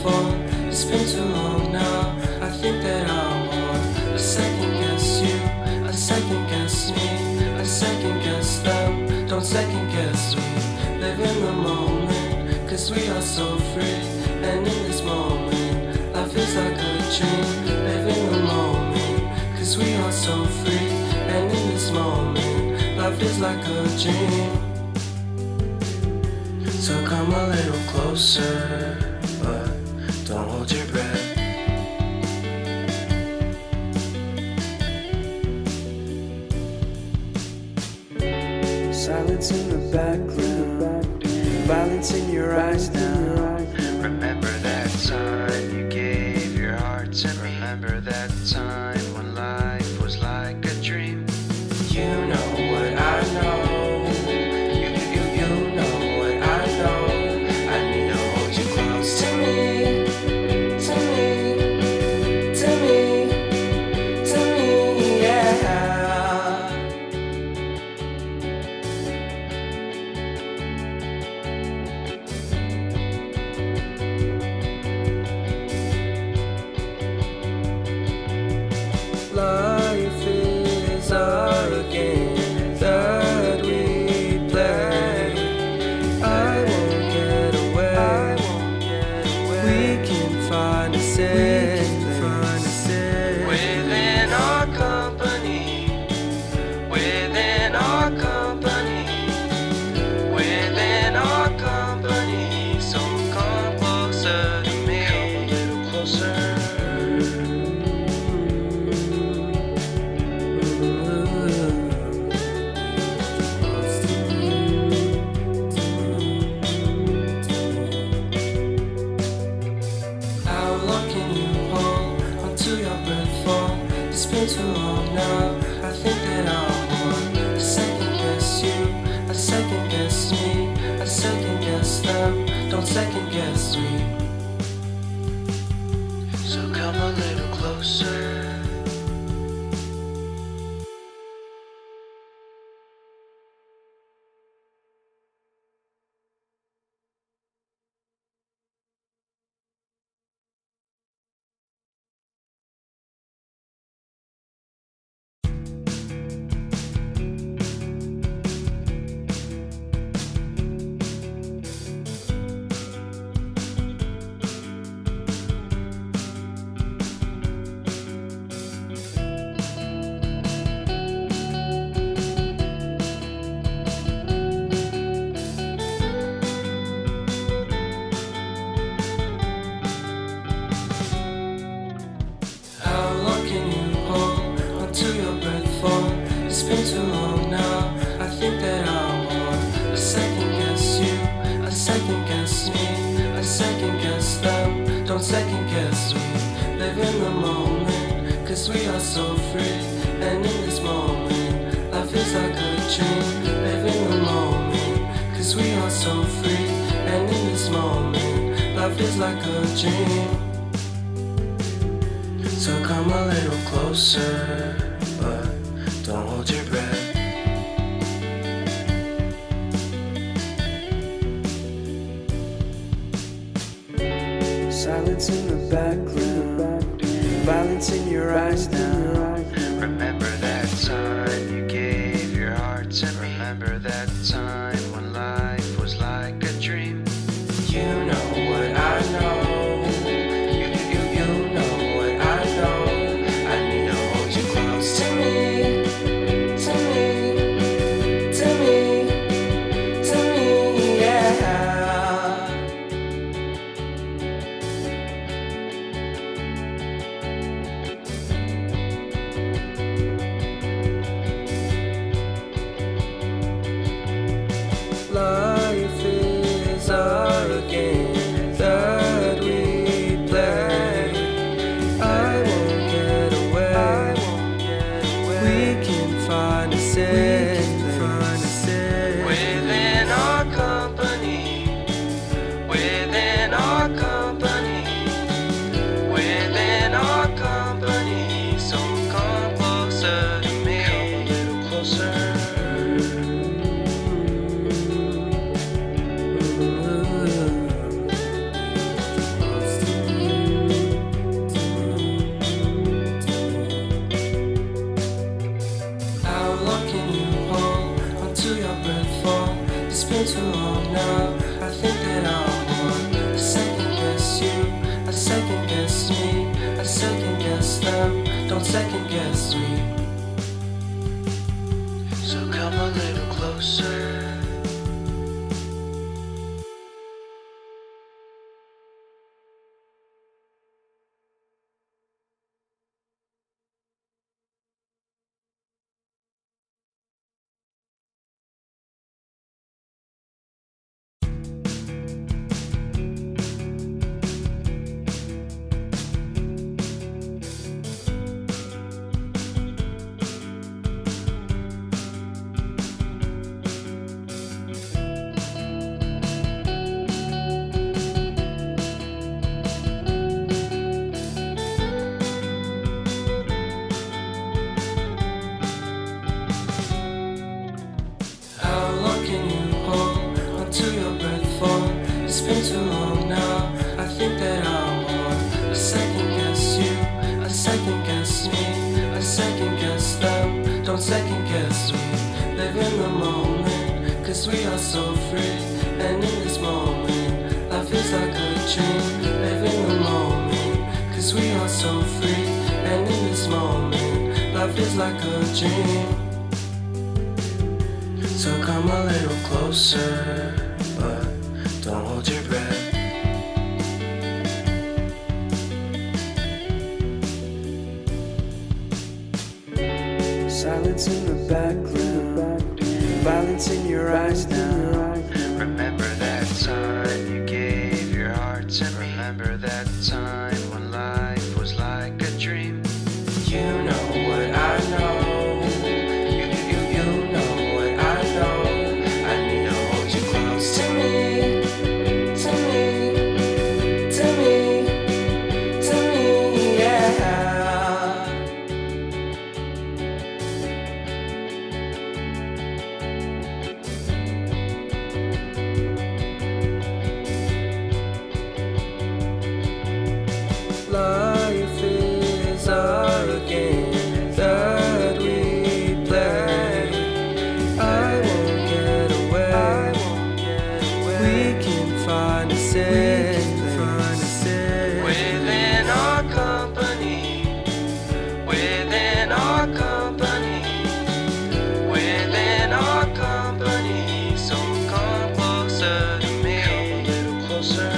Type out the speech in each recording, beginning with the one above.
before. It's been too long now. I think that I want. I second guess you, I second guess me, I second guess them. Don't second guess me. Live in the moment, cause we are so free. And in this moment, life is like a dream. Live in the moment, cause we are so free. And in this moment, life is like a dream. So come a little closer, but don't hold your breath. Silence in the background, violence in your eyes now. Remember that time you gave your heart to me. Remember that time when life was like a dream. You know what I know. You know what I know. I need to hold you close to me, to me, to me, to me, yeah. Life is a game that we play. I won't get away. We can find a safe place within our company, within our company, within our company. So come closer to me, come a little closer. How long can you hold onto your breath for? It's been too long now. I think that I want. I second guess you, I second guess me, I second guess them. Don't second guess me. So come a little closer. How long can you hold onto your breath for? It's been too long now. I think that I want. I second guess you, I second guess me, I second guess them. Don't second guess me. Live in the moment, cause we are so free. And in this moment, life is like a dream. Live in the moment, cause we are so free. And in this moment, life is like a dream. So come a little closer, but don't hold your breath. Silence in the background, violence in your eyes now. Remember that time you gave your heart to me. Remember that time when life was like a dream. You know what I know. second guess me, I second guess them. Don't second guess me. So come a little closer. It's been too long now, I think that I'm on. I second guess you, I second guess me, I second guess them. Don't second guess me. Live in the moment, cause we are so free. And in this moment, life is like a dream. Live in the moment, cause we are so free. And in this moment, life is like a dream. So come a little closer, but don't hold your breath. Silence in the background, violence in your eyes now. Remember that time you gave your heart to me. Remember that time when life was like a dream. You know what I know. Life is a game that we play. I won't get away. We can find a safe place within our company. Within our company. Within our company. So come closer to me. Come a little closer.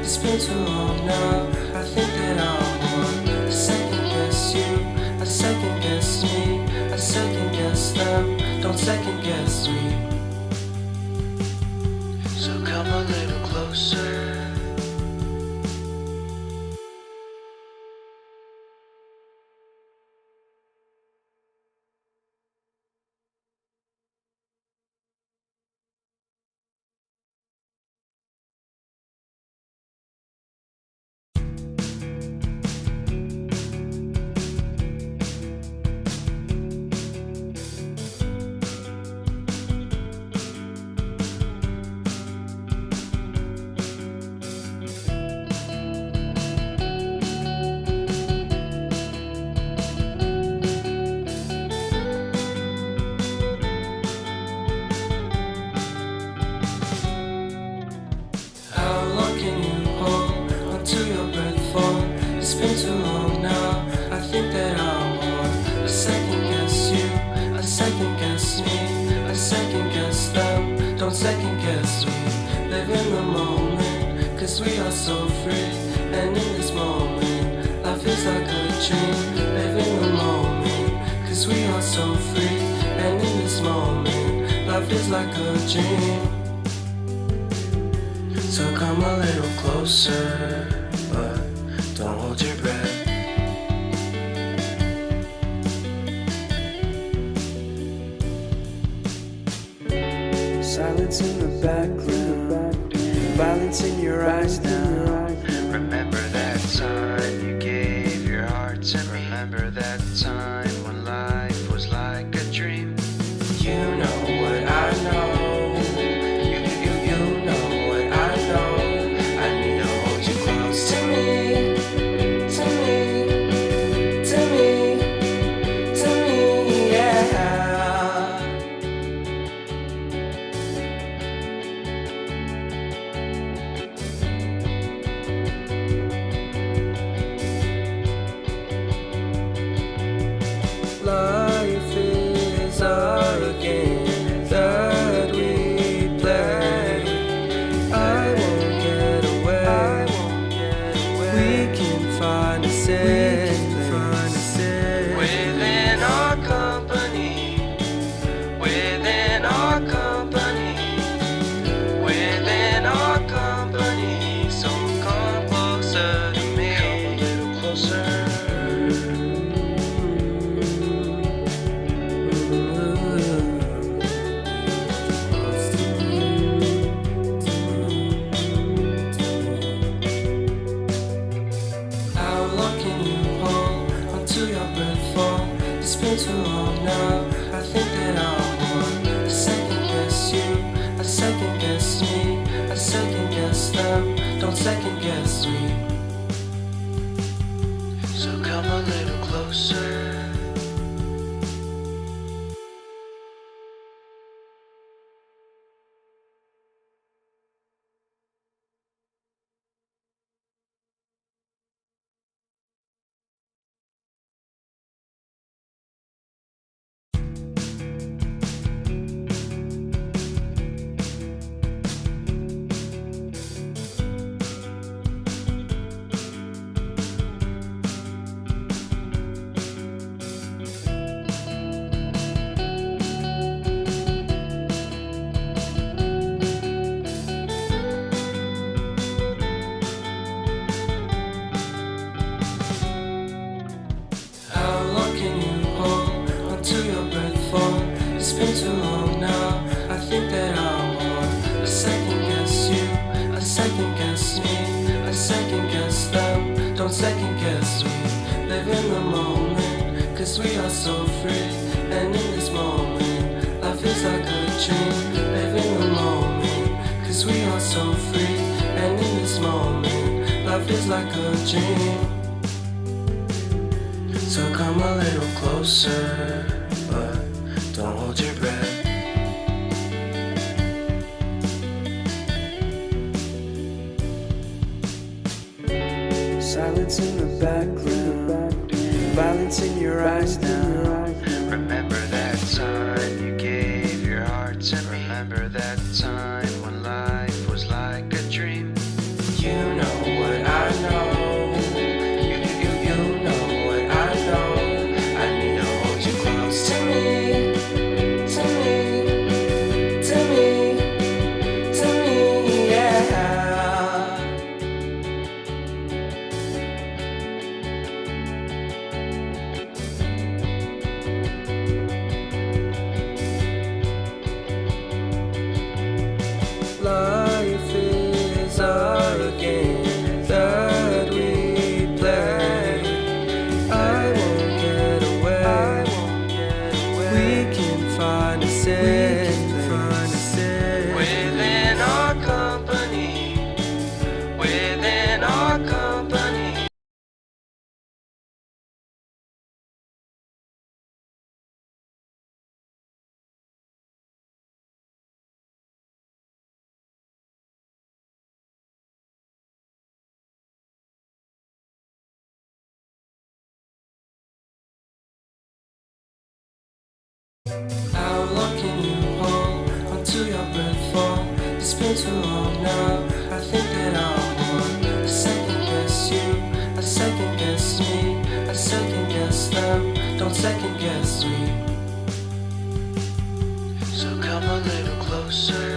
It's been too long now, I think that I'm on. I second guess you, I second guess me, I second guess them. Don't second guess me. So come a little closer. It's been too long now, I think that I'm on. I second guess you, I second guess me, I second guess them. Don't second guess me. Live in the moment, cause we are so free. And in this moment, life is like a dream. Live in the moment, cause we are so free. And in this moment, life is like a dream. So come a little closer, but don't hold your breath. Silence in the background, violence in your eyes now. Remember that time you gave your heart to me. Remember that time when life was like a dream. You know what I know. You know what I know. I within our company, within our company, within our company. So come closer to me, come a little closer. How long can you hold until your breath falls? It's been too long now. I think that I'm on. I second guess you, I second guess me, I second guess them. Don't second guess me. So come a little closer. How long can you hold until your breath falls? It's been too long now. I think that I'm on. I second guess you, I second guess me, I second guess them. Don't second guess me. Live in the moment, cause we are so free. And in this moment, life is like a dream. Live in the moment, cause we are so free. And in this moment, life is like a dream. So come a little closer, but don't hold your breath. Silence in the background, violence in your eyes now. Remember that time you gave your heart to me. Remember that time when life was like a dream. You know what I know. You know what I know. I need to hold you close to me, to me, to me, to me, yeah. Life is a game that we play. I won't get away. We can find a safe within our company, within our company. How long can you hold until your breath falls? It's been too long now. I think that I'm on. I second guess you, I second guess me, I second guess them. Don't second guess me. So come a little closer.